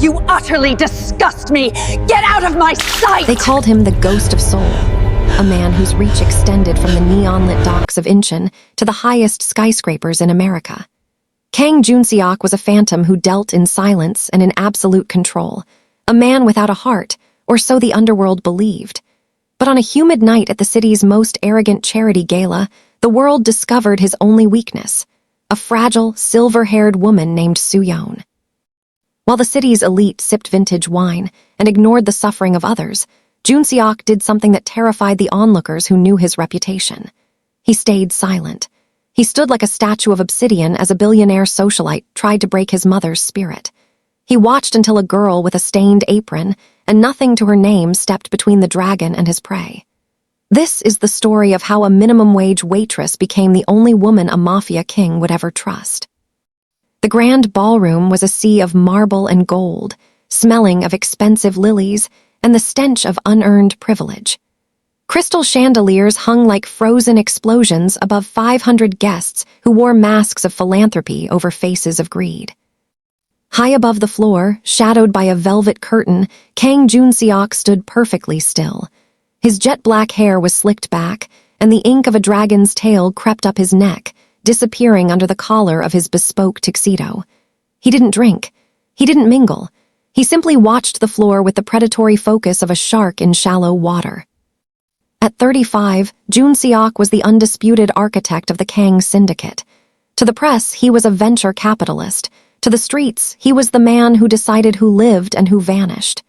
You utterly disgust me! Get out of my sight! They called him the Ghost of Seoul, a man whose reach extended from the neon-lit docks of Incheon to the highest skyscrapers in America. Kang Joon-Seok was a phantom who dealt in silence and in absolute control, a man without a heart, or so the underworld believed. But on a humid night at the city's most arrogant charity gala, the world discovered his only weakness, a fragile, silver-haired woman named Soo-yeon. While the city's elite sipped vintage wine and ignored the suffering of others, Joon-Seok did something that terrified the onlookers who knew his reputation. He stayed silent. He stood like a statue of obsidian as a billionaire socialite tried to break his mother's spirit. He watched until a girl with a stained apron and nothing to her name stepped between the dragon and his prey. This is the story of how a minimum-wage waitress became the only woman a mafia king would ever trust. The grand ballroom was a sea of marble and gold, smelling of expensive lilies and the stench of unearned privilege. Crystal chandeliers hung like frozen explosions above 500 guests who wore masks of philanthropy over faces of greed. High above the floor, shadowed by a velvet curtain, Kang Joon-Seok stood perfectly still. His jet-black hair was slicked back, and the ink of a dragon's tail crept up his neck, disappearing under the collar of his bespoke tuxedo. He didn't drink. He didn't mingle. He simply watched the floor with the predatory focus of a shark in shallow water. At 35, Joon-Seok was the undisputed architect of the Kang Syndicate. To the press, he was a venture capitalist. To the streets, he was the man who decided who lived and who vanished.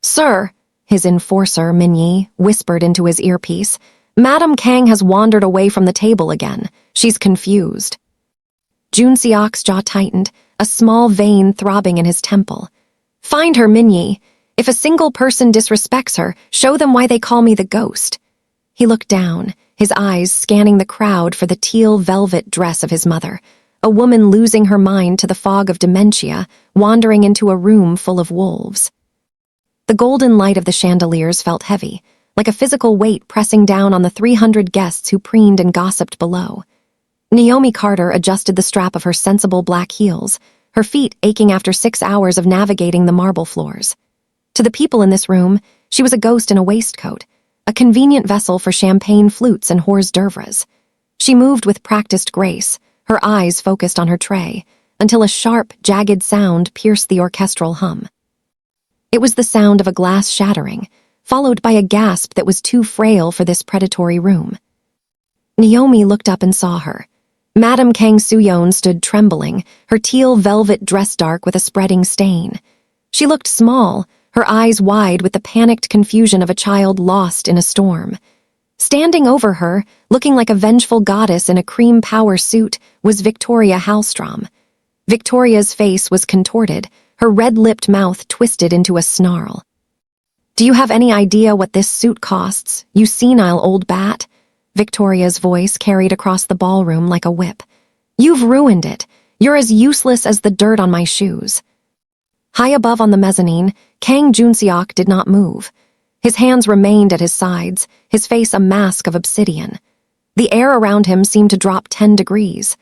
"Sir," his enforcer, Min-yi, whispered into his earpiece, "Madam Kang has wandered away from the table again. She's confused." Joon-Seok's jaw tightened, a small vein throbbing in his temple. "Find her, Min-yi. If a single person disrespects her, show them why they call me the ghost." He looked down, his eyes scanning the crowd for the teal velvet dress of his mother, a woman losing her mind to the fog of dementia, wandering into a room full of wolves. The golden light of the chandeliers felt heavy, like a physical weight pressing down on the 300 guests who preened and gossiped below. Naomi Carter adjusted the strap of her sensible black heels, her feet aching after 6 hours of navigating the marble floors. To the people in this room, she was a ghost in a waistcoat, a convenient vessel for champagne flutes and hors d'oeuvres. She moved with practiced grace, her eyes focused on her tray, until a sharp, jagged sound pierced the orchestral hum. It was the sound of a glass shattering, followed by a gasp that was too frail for this predatory room. Naomi looked up and saw her. Madame Kang Soo-yeon stood trembling, her teal velvet dress dark with a spreading stain. She looked small, her eyes wide with the panicked confusion of a child lost in a storm. Standing over her, looking like a vengeful goddess in a cream power suit, was Victoria Hallstrom. Victoria's face was contorted, her red-lipped mouth twisted into a snarl. "Do you have any idea what this suit costs, you senile old bat?" Victoria's voice carried across the ballroom like a whip. "You've ruined it. You're as useless as the dirt on my shoes." High above on the mezzanine, Kang Joon-Seok did not move. His hands remained at his sides, his face a mask of obsidian. The air around him seemed to drop 10 degrees.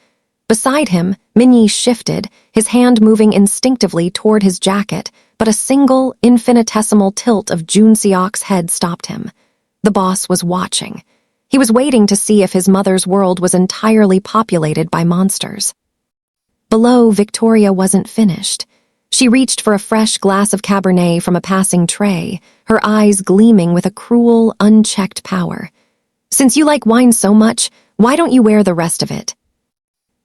Beside him, Min-yi shifted, his hand moving instinctively toward his jacket, but a single, infinitesimal tilt of Joon-Seok's head stopped him. The boss was watching. He was waiting to see if his mother's world was entirely populated by monsters. Below, Victoria wasn't finished. She reached for a fresh glass of Cabernet from a passing tray, her eyes gleaming with a cruel, unchecked power. "Since you like wine so much, why don't you wear the rest of it?"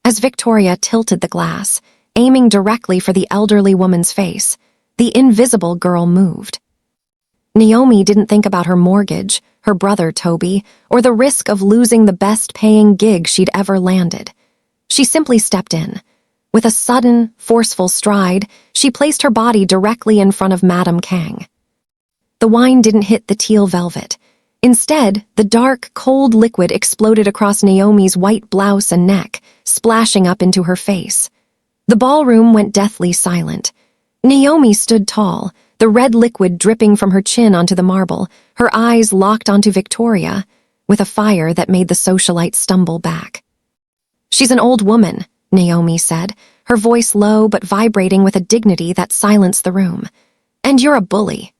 As Victoria tilted the glass, aiming directly for the elderly woman's face, the invisible girl moved. Naomi didn't think about her mortgage, her brother Toby, or the risk of losing the best-paying gig she'd ever landed. She simply stepped in. With a sudden, forceful stride, she placed her body directly in front of Madame Kang. The wine didn't hit the teal velvet. Instead, the dark, cold liquid exploded across Naomi's white blouse and neck, splashing up into her face. The ballroom went deathly silent. Naomi stood tall, the red liquid dripping from her chin onto the marble, her eyes locked onto Victoria, with a fire that made the socialite stumble back. "She's an old woman," Naomi said, her voice low but vibrating with a dignity that silenced the room. "And you're a bully."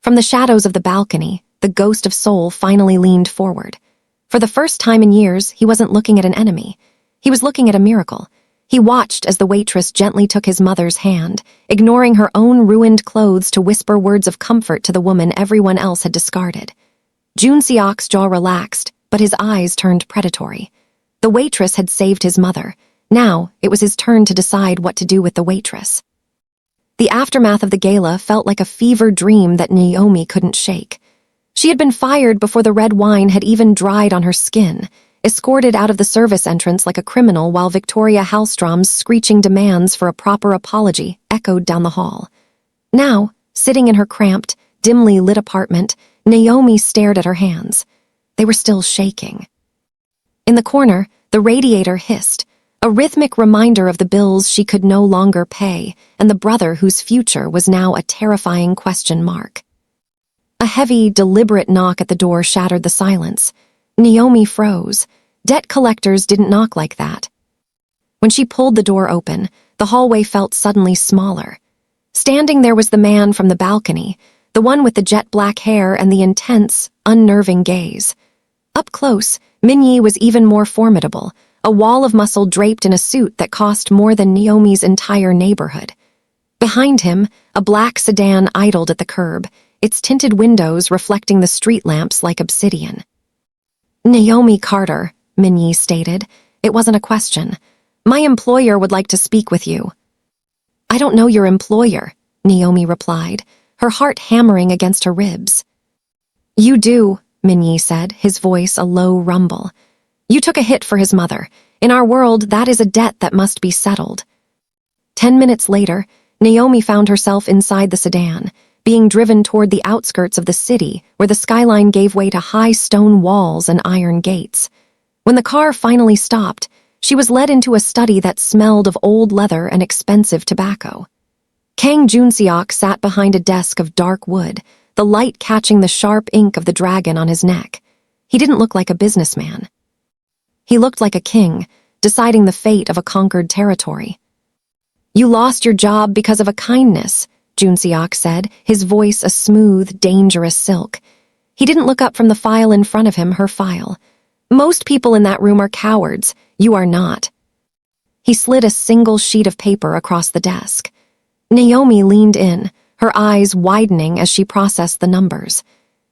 From the shadows of the balcony, the ghost of Seoul finally leaned forward. For the first time in years, he wasn't looking at an enemy. He was looking at a miracle. He watched as the waitress gently took his mother's hand, ignoring her own ruined clothes to whisper words of comfort to the woman everyone else had discarded. Joon-Seok's jaw relaxed, but his eyes turned predatory. The waitress had saved his mother. Now, it was his turn to decide what to do with the waitress. The aftermath of the gala felt like a fever dream that Naomi couldn't shake. She had been fired before the red wine had even dried on her skin, escorted out of the service entrance like a criminal while Victoria Hallstrom's screeching demands for a proper apology echoed down the hall. Now, sitting in her cramped, dimly lit apartment, Naomi stared at her hands. They were still shaking. In the corner, the radiator hissed, a rhythmic reminder of the bills she could no longer pay and the brother whose future was now a terrifying question mark. A heavy, deliberate knock at the door shattered the silence. Naomi froze. Debt collectors didn't knock like that. When she pulled the door open, the hallway felt suddenly smaller. Standing there was the man from the balcony, the one with the jet-black hair and the intense, unnerving gaze. Up close, Min-yi was even more formidable, a wall of muscle draped in a suit that cost more than Naomi's entire neighborhood. Behind him, a black sedan idled at the curb, its tinted windows reflecting the street lamps like obsidian. "Naomi Carter," Min-yi stated. It wasn't a question. "My employer would like to speak with you." "I don't know your employer," Naomi replied, her heart hammering against her ribs. "You do," Min-yi said, his voice a low rumble. "You took a hit for his mother. In our world, that is a debt that must be settled." 10 minutes later, Naomi found herself inside the sedan, being driven toward the outskirts of the city where the skyline gave way to high stone walls and iron gates. When the car finally stopped, she was led into a study that smelled of old leather and expensive tobacco. Kang Joon-Seok sat behind a desk of dark wood, the light catching the sharp ink of the dragon on his neck. He didn't look like a businessman. He looked like a king, deciding the fate of a conquered territory. "You lost your job because of a kindness," Joon-Seok said, his voice a smooth, dangerous silk. He didn't look up from the file in front of him, her file. "Most people in that room are cowards. You are not." He slid a single sheet of paper across the desk. Naomi leaned in, her eyes widening as she processed the numbers.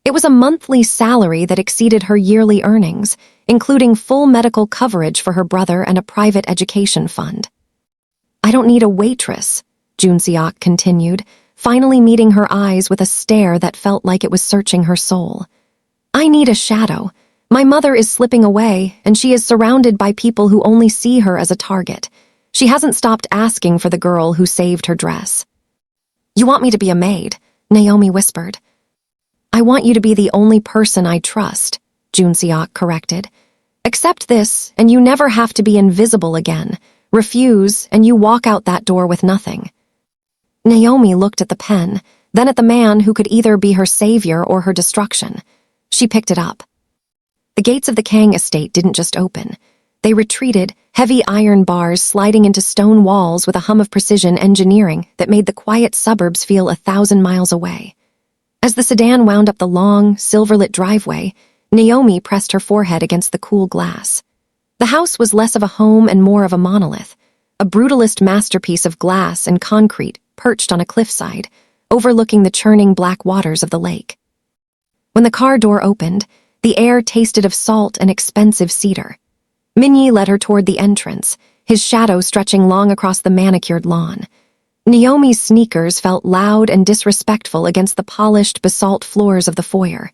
It was a monthly salary that exceeded her yearly earnings, including full medical coverage for her brother and a private education fund. "I don't need a waitress," Joon-Seok continued, finally meeting her eyes with a stare that felt like it was searching her soul. "I need a shadow. My mother is slipping away, and she is surrounded by people who only see her as a target. She hasn't stopped asking for the girl who saved her dress." "You want me to be a maid," Naomi whispered. "I want you to be the only person I trust," Joon-Seok corrected. "Accept this, and you never have to be invisible again. Refuse, and you walk out that door with nothing." Naomi looked at the pen, then at the man who could either be her savior or her destruction. She picked it up. The gates of the Kang estate didn't just open. They retreated, heavy iron bars sliding into stone walls with a hum of precision engineering that made the quiet suburbs feel 1,000 miles away. As the sedan wound up the long, silver-lit driveway, Naomi pressed her forehead against the cool glass. The house was less of a home and more of a monolith, a brutalist masterpiece of glass and concrete perched on a cliffside, overlooking the churning black waters of the lake. When the car door opened, the air tasted of salt and expensive cedar. Min-yi led her toward the entrance, his shadow stretching long across the manicured lawn. Naomi's sneakers felt loud and disrespectful against the polished basalt floors of the foyer.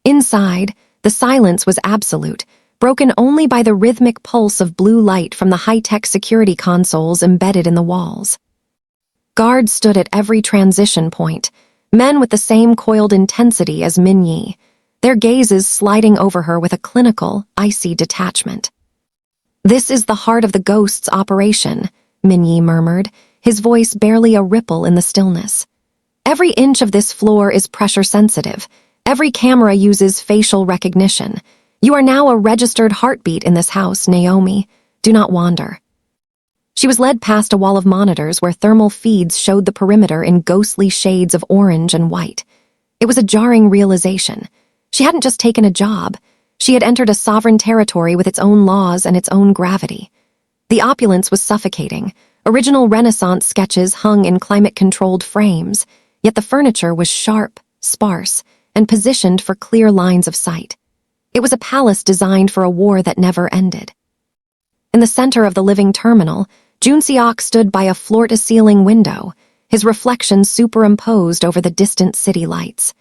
Inside, the silence was absolute, broken only by the rhythmic pulse of blue light from the high-tech security consoles embedded in the walls. Guards stood at every transition point, men with the same coiled intensity as Min-yi, their gazes sliding over her with a clinical, icy detachment. "This is the heart of the ghost's operation," Min-yi murmured, his voice barely a ripple in the stillness. "Every inch of this floor is pressure-sensitive. Every camera uses facial recognition. You are now a registered heartbeat in this house, Naomi. Do not wander." She was led past a wall of monitors where thermal feeds showed the perimeter in ghostly shades of orange and white. It was a jarring realization. She hadn't just taken a job. She had entered a sovereign territory with its own laws and its own gravity. The opulence was suffocating. Original Renaissance sketches hung in climate-controlled frames, yet the furniture was sharp, sparse, and positioned for clear lines of sight. It was a palace designed for a war that never ended. In the center of the living terminal, Joon-Seok stood by a floor-to-ceiling window, his reflection superimposed over the distant city lights.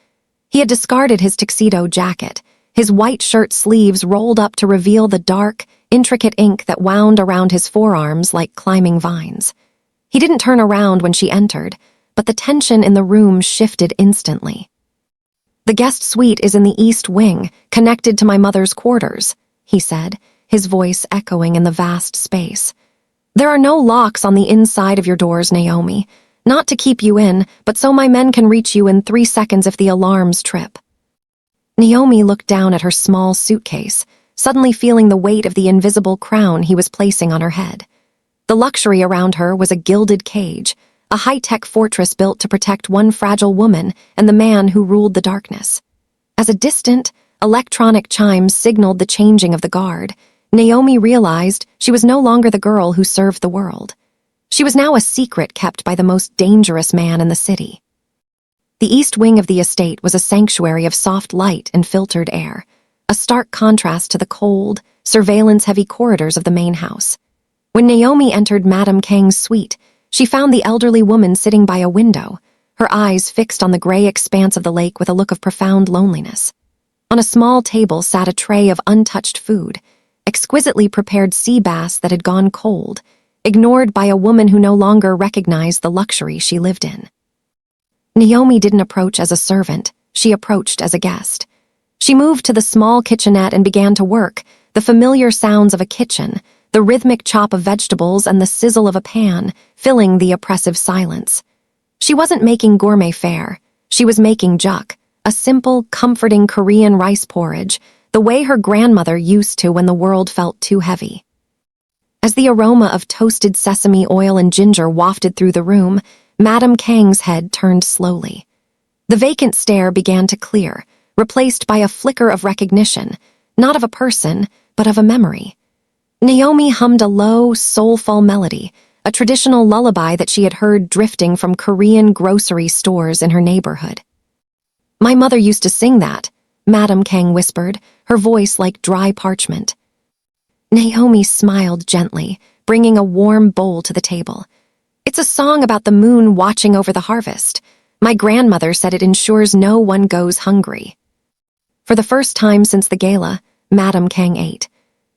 He had discarded his tuxedo jacket, his white shirt sleeves rolled up to reveal the dark, intricate ink that wound around his forearms like climbing vines. He didn't turn around when she entered, but the tension in the room shifted instantly. "The guest suite is in the east wing, connected to my mother's quarters," he said, his voice echoing in the vast space. "There are no locks on the inside of your doors, Naomi. Not to keep you in, but so my men can reach you in 3 seconds if the alarms trip." Naomi looked down at her small suitcase, suddenly feeling the weight of the invisible crown he was placing on her head. The luxury around her was a gilded cage, a high-tech fortress built to protect one fragile woman and the man who ruled the darkness. As a distant, electronic chime signaled the changing of the guard, Naomi realized she was no longer the girl who served the world. She was now a secret kept by the most dangerous man in the city. The east wing of the estate was a sanctuary of soft light and filtered air, a stark contrast to the cold, surveillance-heavy corridors of the main house. When Naomi entered Madame Kang's suite, she found the elderly woman sitting by a window, her eyes fixed on the gray expanse of the lake with a look of profound loneliness. On a small table sat a tray of untouched food, exquisitely prepared sea bass that had gone cold, ignored by a woman who no longer recognized the luxury she lived in. Naomi didn't approach as a servant, she approached as a guest. She moved to the small kitchenette and began to work, the familiar sounds of a kitchen, the rhythmic chop of vegetables and the sizzle of a pan, filling the oppressive silence. She wasn't making gourmet fare, she was making juk, a simple, comforting Korean rice porridge, the way her grandmother used to when the world felt too heavy. As the aroma of toasted sesame oil and ginger wafted through the room, Madame Kang's head turned slowly. The vacant stare began to clear, replaced by a flicker of recognition, not of a person, but of a memory. Naomi hummed a low, soulful melody, a traditional lullaby that she had heard drifting from Korean grocery stores in her neighborhood. "My mother used to sing that," Madame Kang whispered, her voice like dry parchment. Naomi smiled gently, bringing a warm bowl to the table. "It's a song about the moon watching over the harvest. My grandmother said it ensures no one goes hungry." For the first time since the gala, Madame Kang ate.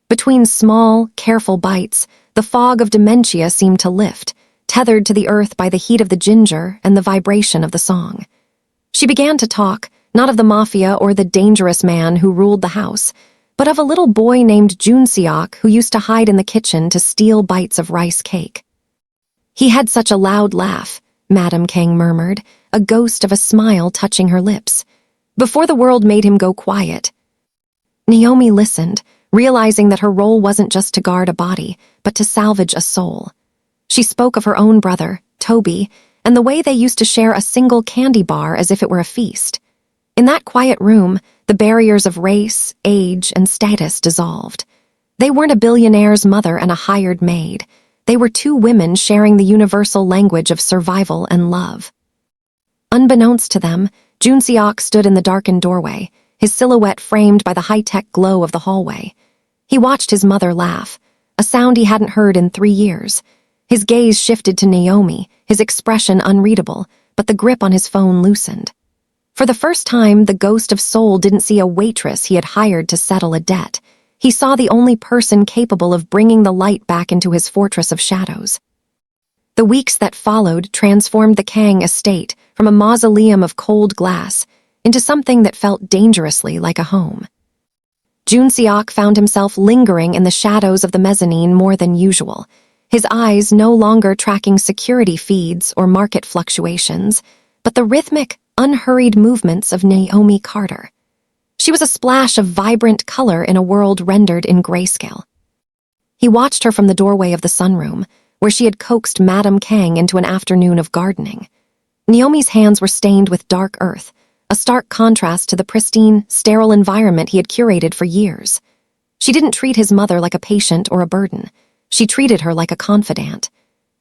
Between small, careful bites, the fog of dementia seemed to lift, tethered to the earth by the heat of the ginger and the vibration of the song. She began to talk, not of the mafia or the dangerous man who ruled the house, but of a little boy named Joon-Seok who used to hide in the kitchen to steal bites of rice cake. "He had such a loud laugh," Madame Kang murmured, a ghost of a smile touching her lips, "before the world made him go quiet." Naomi listened, realizing that her role wasn't just to guard a body, but to salvage a soul. She spoke of her own brother, Toby, and the way they used to share a single candy bar as if it were a feast. In that quiet room, the barriers of race, age, and status dissolved. They weren't a billionaire's mother and a hired maid. They were two women sharing the universal language of survival and love. Unbeknownst to them, Joon-Seok stood in the darkened doorway, his silhouette framed by the high-tech glow of the hallway. He watched his mother laugh, a sound he hadn't heard in 3 years. His gaze shifted to Naomi, his expression unreadable, but the grip on his phone loosened. For the first time, the ghost of Seoul didn't see a waitress he had hired to settle a debt. He saw the only person capable of bringing the light back into his fortress of shadows. The weeks that followed transformed the Kang estate from a mausoleum of cold glass into something that felt dangerously like a home. Joon-Seok found himself lingering in the shadows of the mezzanine more than usual, his eyes no longer tracking security feeds or market fluctuations, but the rhythmic, unhurried movements of Naomi Carter. She was a splash of vibrant color in a world rendered in grayscale. He watched her from the doorway of the sunroom, where she had coaxed Madame Kang into an afternoon of gardening. Naomi's hands were stained with dark earth, a stark contrast to the pristine, sterile environment he had curated for years. She didn't treat his mother like a patient or a burden. She treated her like a confidant.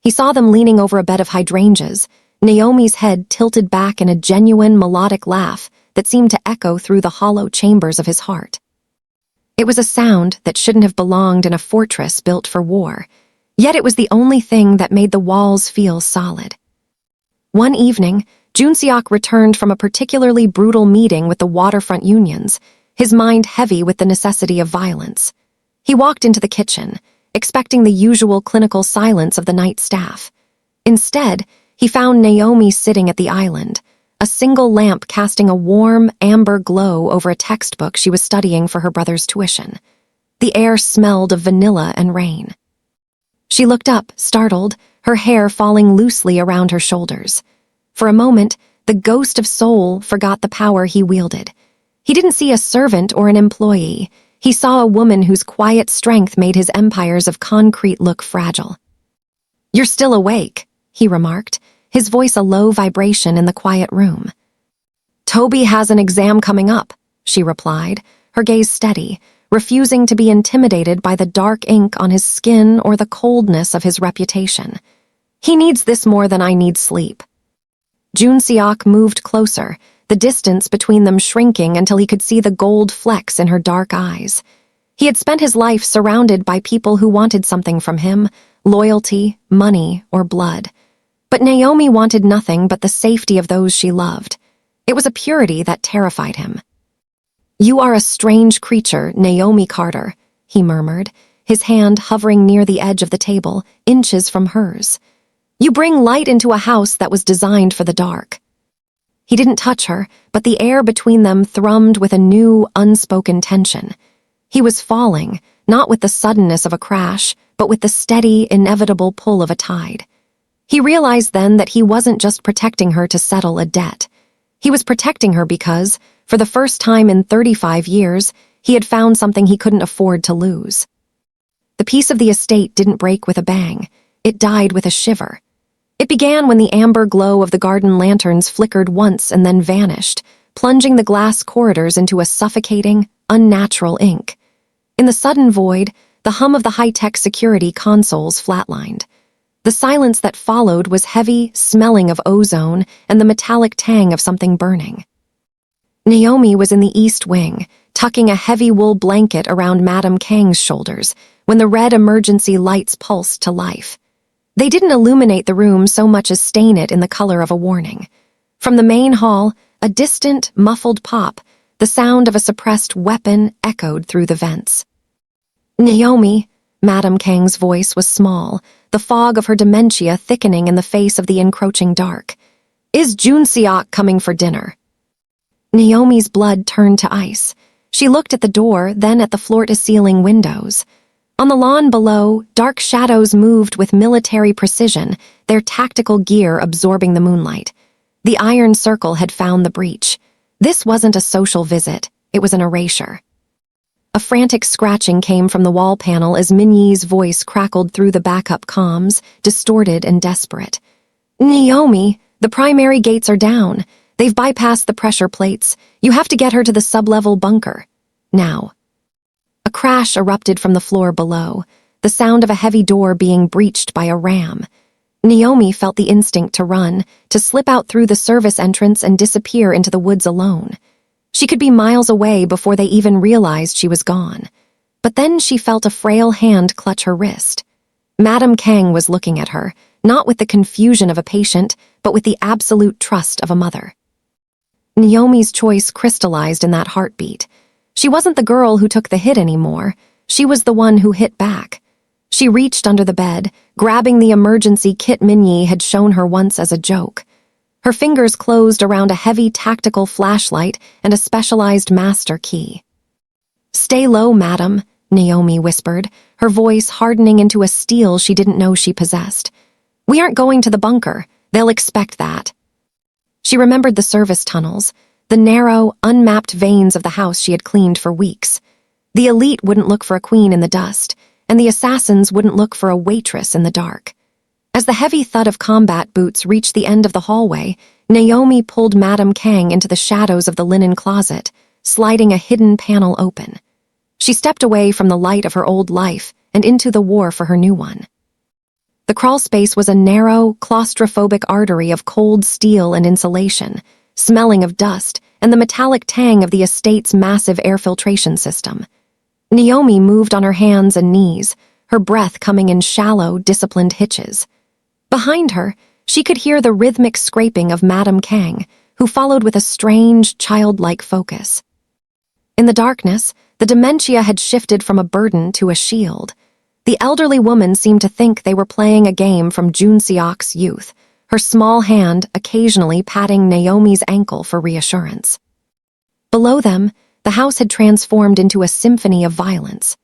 He saw them leaning over a bed of hydrangeas, Naomi's head tilted back in a genuine melodic laugh that seemed to echo through the hollow chambers of his heart. It was a sound that shouldn't have belonged in a fortress built for war, yet it was the only thing that made the walls feel solid. One evening, Joon-Seok returned from a particularly brutal meeting with the waterfront unions, his mind heavy with the necessity of violence. He walked into the kitchen, expecting the usual clinical silence of the night staff. Instead, he found Naomi sitting at the island, a single lamp casting a warm, amber glow over a textbook she was studying for her brother's tuition. The air smelled of vanilla and rain. She looked up, startled, her hair falling loosely around her shoulders. For a moment, the ghost of Seoul forgot the power he wielded. He didn't see a servant or an employee. He saw a woman whose quiet strength made his empires of concrete look fragile. "You're still awake," he remarked, his voice a low vibration in the quiet room. "Toby has an exam coming up," she replied, her gaze steady, refusing to be intimidated by the dark ink on his skin or the coldness of his reputation. "He needs this more than I need sleep." Joon-Seok moved closer, the distance between them shrinking until he could see the gold flecks in her dark eyes. He had spent his life surrounded by people who wanted something from him, loyalty, money, or blood. But Naomi wanted nothing but the safety of those she loved. It was a purity that terrified him. "You are a strange creature, Naomi Carter," he murmured, his hand hovering near the edge of the table, inches from hers. "You bring light into a house that was designed for the dark." He didn't touch her, but the air between them thrummed with a new, unspoken tension. He was falling, not with the suddenness of a crash, but with the steady, inevitable pull of a tide. He realized then that he wasn't just protecting her to settle a debt. He was protecting her because, for the first time in 35 years, he had found something he couldn't afford to lose. The piece of the estate didn't break with a bang. It died with a shiver. It began when the amber glow of the garden lanterns flickered once and then vanished, plunging the glass corridors into a suffocating, unnatural ink. In the sudden void, the hum of the high-tech security consoles flatlined. The silence that followed was heavy, smelling of ozone and the metallic tang of something burning. Naomi was in the east wing, tucking a heavy wool blanket around Madame Kang's shoulders, when the red emergency lights pulsed to life. They didn't illuminate the room so much as stain it in the color of a warning. From the main hall, a distant, muffled pop, the sound of a suppressed weapon echoed through the vents. "Naomi," Madame Kang's voice was small, the fog of her dementia thickening in the face of the encroaching dark. "Is Joon-Seok coming for dinner?" Naomi's blood turned to ice. She looked at the door, then at the floor-to-ceiling windows. On the lawn below, dark shadows moved with military precision, their tactical gear absorbing the moonlight. The iron circle had found the breach. This wasn't a social visit, it was an erasure. A frantic scratching came from the wall panel as Minyi's voice crackled through the backup comms, distorted and desperate. "Naomi, the primary gates are down. They've bypassed the pressure plates. You have to get her to the sub-level bunker. Now." A crash erupted from the floor below, the sound of a heavy door being breached by a ram. Naomi felt the instinct to run, to slip out through the service entrance and disappear into the woods alone. She could be miles away before they even realized she was gone. But then she felt a frail hand clutch her wrist. Madame Kang was looking at her, not with the confusion of a patient, but with the absolute trust of a mother. Naomi's choice crystallized in that heartbeat. She wasn't the girl who took the hit anymore. She was the one who hit back. She reached under the bed, grabbing the emergency kit Minyi had shown her once as a joke. Her fingers closed around a heavy tactical flashlight and a specialized master key. "Stay low, madam," Naomi whispered, her voice hardening into a steel she didn't know she possessed. "We aren't going to the bunker. They'll expect that." She remembered the service tunnels, the narrow, unmapped veins of the house she had cleaned for weeks. The elite wouldn't look for a queen in the dust, and the assassins wouldn't look for a waitress in the dark. As the heavy thud of combat boots reached the end of the hallway, Naomi pulled Madame Kang into the shadows of the linen closet, sliding a hidden panel open. She stepped away from the light of her old life and into the war for her new one. The crawlspace was a narrow, claustrophobic artery of cold steel and insulation, smelling of dust and the metallic tang of the estate's massive air filtration system. Naomi moved on her hands and knees, her breath coming in shallow, disciplined hitches. Behind her, she could hear the rhythmic scraping of Madame Kang, who followed with a strange, childlike focus. In the darkness, the dementia had shifted from a burden to a shield. The elderly woman seemed to think they were playing a game from Joon-Seok's youth, her small hand occasionally patting Naomi's ankle for reassurance. Below them, the house had transformed into a symphony of violence.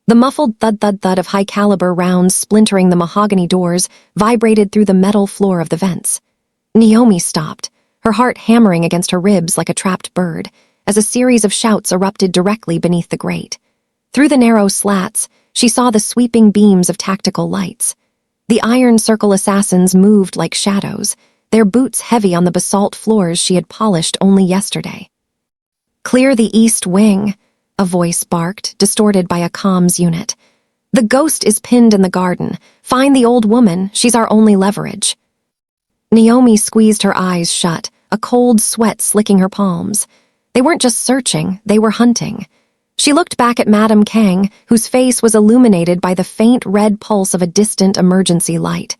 The muffled thud-thud-thud of high-caliber rounds splintering the mahogany doors vibrated through the metal floor of the vents. Naomi stopped, her heart hammering against her ribs like a trapped bird, as a series of shouts erupted directly beneath the grate. Through the narrow slats, she saw the sweeping beams of tactical lights. The Iron Circle assassins moved like shadows, their boots heavy on the basalt floors she had polished only yesterday. "Clear the east wing," a voice barked, distorted by a comms unit. "The ghost is pinned in the garden. Find the old woman, she's our only leverage." Naomi squeezed her eyes shut, a cold sweat slicking her palms. They weren't just searching, they were hunting. She looked back at Madame Kang, whose face was illuminated by the faint red pulse of a distant emergency light.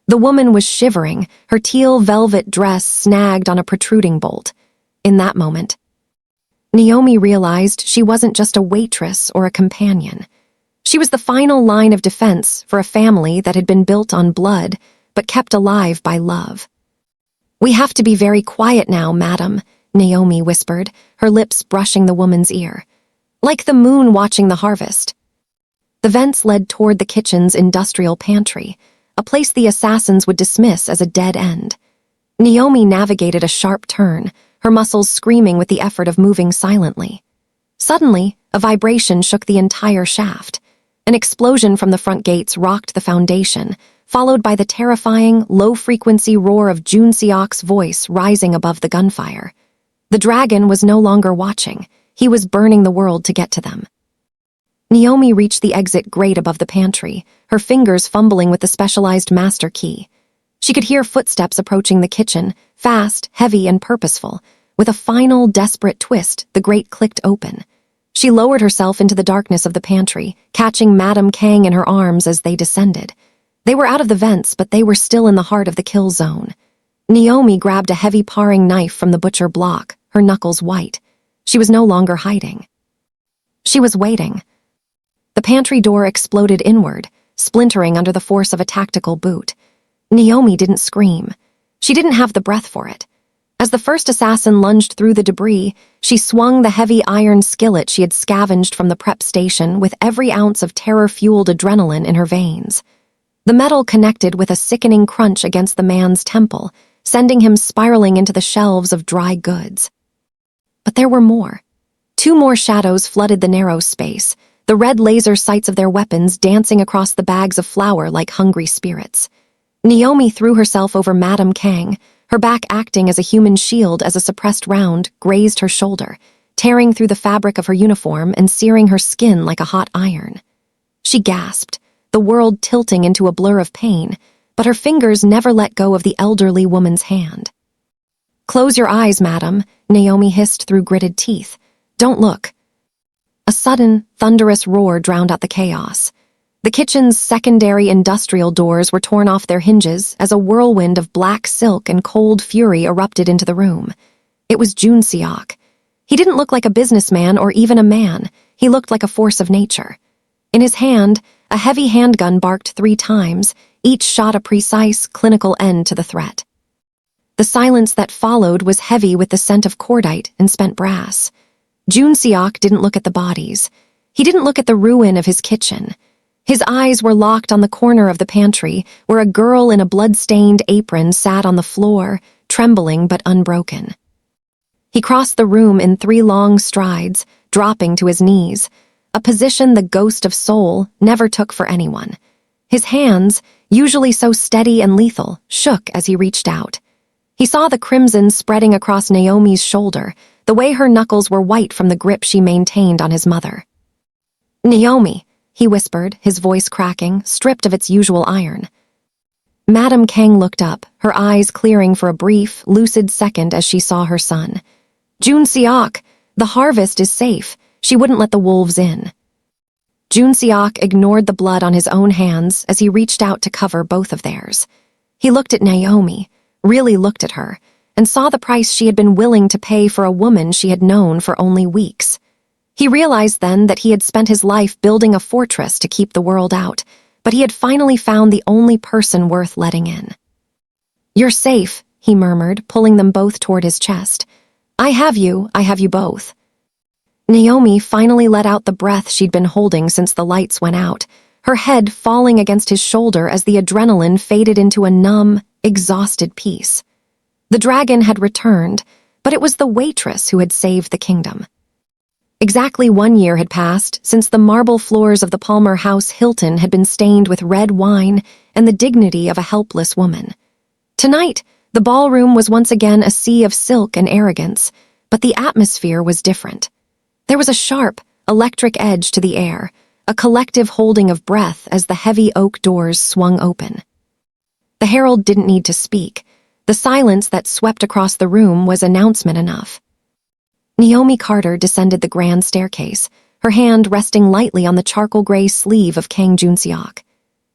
The woman was shivering, her teal velvet dress snagged on a protruding bolt. In that moment, Naomi realized she wasn't just a waitress or a companion. She was the final line of defense for a family that had been built on blood, but kept alive by love. "We have to be very quiet now, madam," Naomi whispered, her lips brushing the woman's ear. "Like the moon watching the harvest." The vents led toward the kitchen's industrial pantry, a place the assassins would dismiss as a dead end. Naomi navigated a sharp turn, her muscles screaming with the effort of moving silently. Suddenly, a vibration shook the entire shaft. An explosion from the front gates rocked the foundation, followed by the terrifying, low-frequency roar of Joon-Seok's voice rising above the gunfire. The dragon was no longer watching. He was burning the world to get to them. Naomi reached the exit grate above the pantry, her fingers fumbling with the specialized master key. She could hear footsteps approaching the kitchen, fast, heavy, and purposeful. With a final, desperate twist, the grate clicked open. She lowered herself into the darkness of the pantry, catching Madame Kang in her arms as they descended. They were out of the vents, but they were still in the heart of the kill zone. Naomi grabbed a heavy paring knife from the butcher block, her knuckles white. She was no longer hiding. She was waiting. The pantry door exploded inward, splintering under the force of a tactical boot. Naomi didn't scream. She didn't have the breath for it. As the first assassin lunged through the debris, she swung the heavy iron skillet she had scavenged from the prep station with every ounce of terror-fueled adrenaline in her veins. The metal connected with a sickening crunch against the man's temple, sending him spiraling into the shelves of dry goods. But there were more. 2 more shadows flooded the narrow space, the red laser sights of their weapons dancing across the bags of flour like hungry spirits. Naomi threw herself over Madame Kang, her back acting as a human shield as a suppressed round grazed her shoulder, tearing through the fabric of her uniform and searing her skin like a hot iron. She gasped, the world tilting into a blur of pain, but her fingers never let go of the elderly woman's hand. "Close your eyes, madam," Naomi hissed through gritted teeth. "Don't look." A sudden, thunderous roar drowned out the chaos. The kitchen's secondary industrial doors were torn off their hinges as a whirlwind of black silk and cold fury erupted into the room. It was Joon-Seok. He didn't look like a businessman or even a man. He looked like a force of nature. In his hand, a heavy handgun barked 3 times, each shot a precise, clinical end to the threat. The silence that followed was heavy with the scent of cordite and spent brass. Joon-Seok didn't look at the bodies. He didn't look at the ruin of his kitchen. His eyes were locked on the corner of the pantry, where a girl in a blood-stained apron sat on the floor, trembling but unbroken. He crossed the room in 3 long strides, dropping to his knees, a position the ghost of Seoul never took for anyone. His hands, usually so steady and lethal, shook as he reached out. He saw the crimson spreading across Naomi's shoulder, the way her knuckles were white from the grip she maintained on his mother. "Naomi," he whispered, his voice cracking, stripped of its usual iron. Madame Kang looked up, her eyes clearing for a brief, lucid second as she saw her son. "Joon-Seok, the harvest is safe. She wouldn't let the wolves in." Joon-Seok ignored the blood on his own hands as he reached out to cover both of theirs. He looked at Naomi, really looked at her, and saw the price she had been willing to pay for a woman she had known for only weeks. He realized then that he had spent his life building a fortress to keep the world out, but he had finally found the only person worth letting in. "You're safe," he murmured, pulling them both toward his chest. I have you both." Naomi finally let out the breath she'd been holding since the lights went out, her head falling against his shoulder as the adrenaline faded into a numb, exhausted peace. The dragon had returned, but it was the waitress who had saved the kingdom. Exactly 1 year had passed since the marble floors of the Palmer House Hilton had been stained with red wine and the dignity of a helpless woman. Tonight, the ballroom was once again a sea of silk and arrogance, but the atmosphere was different. There was a sharp, electric edge to the air, a collective holding of breath as the heavy oak doors swung open. The herald didn't need to speak. The silence that swept across the room was announcement enough. Naomi Carter descended the grand staircase, her hand resting lightly on the charcoal-gray sleeve of Kang Joon-Seok.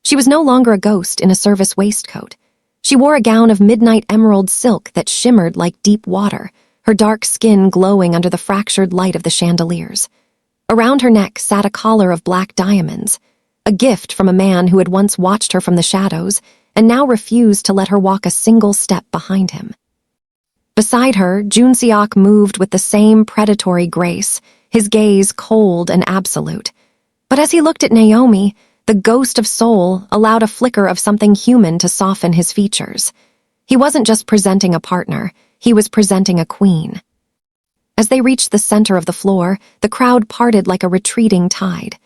She was no longer a ghost in a service waistcoat. She wore a gown of midnight emerald silk that shimmered like deep water, her dark skin glowing under the fractured light of the chandeliers. Around her neck sat a collar of black diamonds, a gift from a man who had once watched her from the shadows and now refused to let her walk a single step behind him. Beside her, Joon-Seok moved with the same predatory grace, his gaze cold and absolute. But as he looked at Naomi, the ghost of Seoul allowed a flicker of something human to soften his features. He wasn't just presenting a partner, he was presenting a queen. As they reached the center of the floor, the crowd parted like a retreating tide.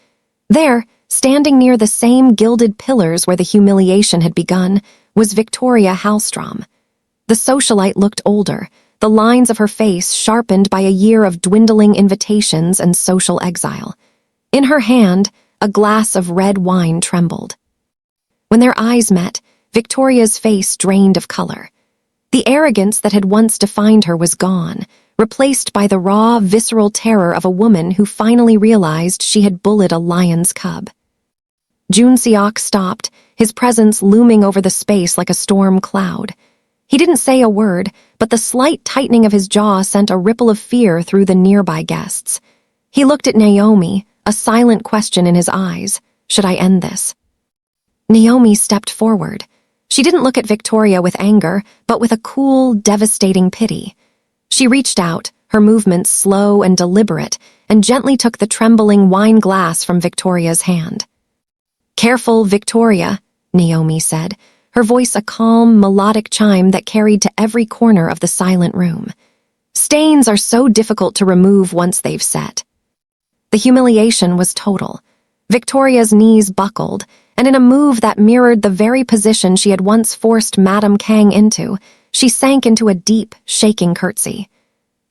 There, standing near the same gilded pillars where the humiliation had begun, was Victoria Hallstrom. The socialite looked older, the lines of her face sharpened by a year of dwindling invitations and social exile. In her hand, a glass of red wine trembled. When their eyes met, Victoria's face drained of color. The arrogance that had once defined her was gone, replaced by the raw, visceral terror of a woman who finally realized she had bullied a lion's cub. Joon-Seok stopped, his presence looming over the space like a storm cloud. He didn't say a word, but the slight tightening of his jaw sent a ripple of fear through the nearby guests. He looked at Naomi, a silent question in his eyes. Should I end this? Naomi stepped forward. She didn't look at Victoria with anger, but with a cool, devastating pity. She reached out, her movements slow and deliberate, and gently took the trembling wine glass from Victoria's hand. "Careful, Victoria," Naomi said, her voice a calm, melodic chime that carried to every corner of the silent room. "Stains are so difficult to remove once they've set." The humiliation was total. Victoria's knees buckled, and in a move that mirrored the very position she had once forced Madame Kang into, she sank into a deep, shaking curtsy.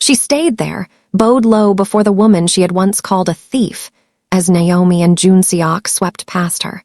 She stayed there, bowed low before the woman she had once called a thief, as Naomi and Joon-Seok swept past her.